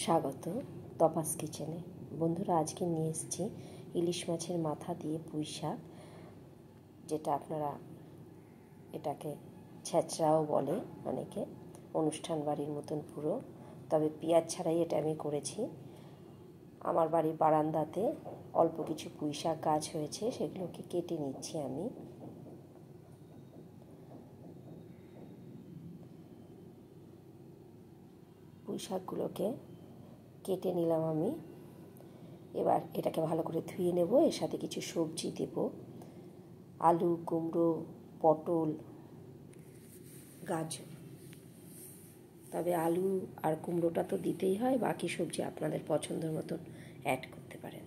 স্বাগত তপাস কিচেনে। বন্ধুরা, আজকে নিয়ে এসেছি ইলিশ মাছের মাথা দিয়ে পুঁই শাক, যেটা আপনারা এটাকে ছেঁচড়াও বলে অনেকে, অনুষ্ঠান বাড়ির মতন পুরো, তবে পেঁয়াজ ছাড়াই এটা আমি করেছি। আমার বাড়ির বারান্দাতে অল্প কিছু পুঁই শাক গাছ হয়েছে, সেগুলোকে কেটে নিচ্ছি আমি। পুঁই শাকগুলোকে কেটে নিলাম আমি। এবার এটাকে ভালো করে ধুয়ে নেব। এর সাথে কিছু সবজি দেব, আলু, কুমড়ো, পটল, গাজর। তবে আলু আর কুমড়োটা তো দিতেই হয়, বাকি সবজি আপনাদের পছন্দের মতন অ্যাড করতে পারেন।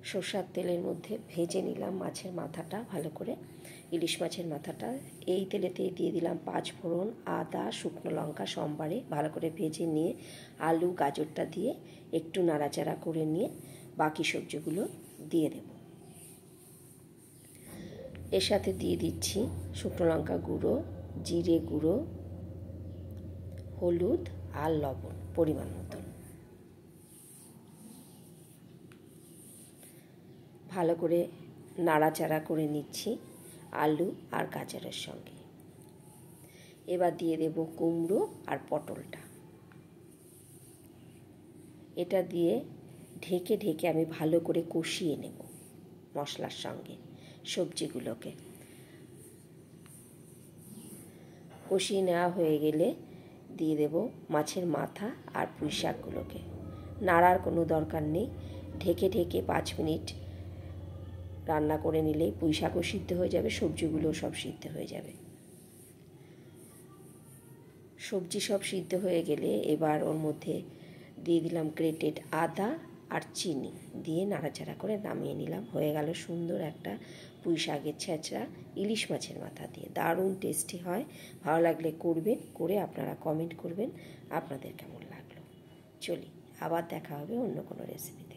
সরষের তেলের মধ্যে ভেজে নিলাম মাছের মাথাটা ভালো করে, ইলিশ মাছের মাথাটা। এই তেলেতেই দিয়ে দিলাম 5 ফোড়ন, আদা, শুকনো লঙ্কা সোমবারে ভালো করে ভেজে নিয়ে আলু গাজরটা দিয়ে একটু নাড়াচাড়া করে নিয়ে বাকি সবজিগুলো দিয়ে দেব। এর সাথে দিয়ে দিচ্ছি শুকনো লঙ্কা গুঁড়ো, জিরে গুঁড়ো, হলুদ আর লবণ পরিমাণ মতন। ভালো করে নাড়াচাড়া করে নিচ্ছি আলু আর গাজরের সঙ্গে। এবার দিয়ে দেব কুমড়ো আর পটলটা। এটা দিয়ে ঢেকে ঢেকে আমি ভালো করে কষিয়ে নেব মশলার সঙ্গে সবজিগুলোকে। কষিয়ে নেওয়া হয়ে গেলে দিয়ে দেব মাছের মাথা আর পুঁই শাকগুলোকে। নাড়ার কোনো দরকার নেই, ঢেকে ঢেকে 5 মিনিট রান্না করে নিলেই পুঁই শাকও সিদ্ধ হয়ে যাবে, সবজিগুলোও সব সিদ্ধ হয়ে যাবে। সবজি সব সিদ্ধ হয়ে গেলে এবার ওর মধ্যে দিয়ে দিলাম গ্রেটেড আদা আর চিনি, দিয়ে নাড়াচাড়া করে নামিয়ে নিলাম। হয়ে গেল সুন্দর একটা পুঁই শাকের ছেঁচড়া ইলিশ মাছের মাথা দিয়ে। দারুণ টেস্টি হয়। ভালো লাগলে করবেন, করে আপনারা কমেন্ট করবেন আপনাদের কেমন লাগলো। চলি, আবার দেখা হবে অন্য কোনো রেসিপি।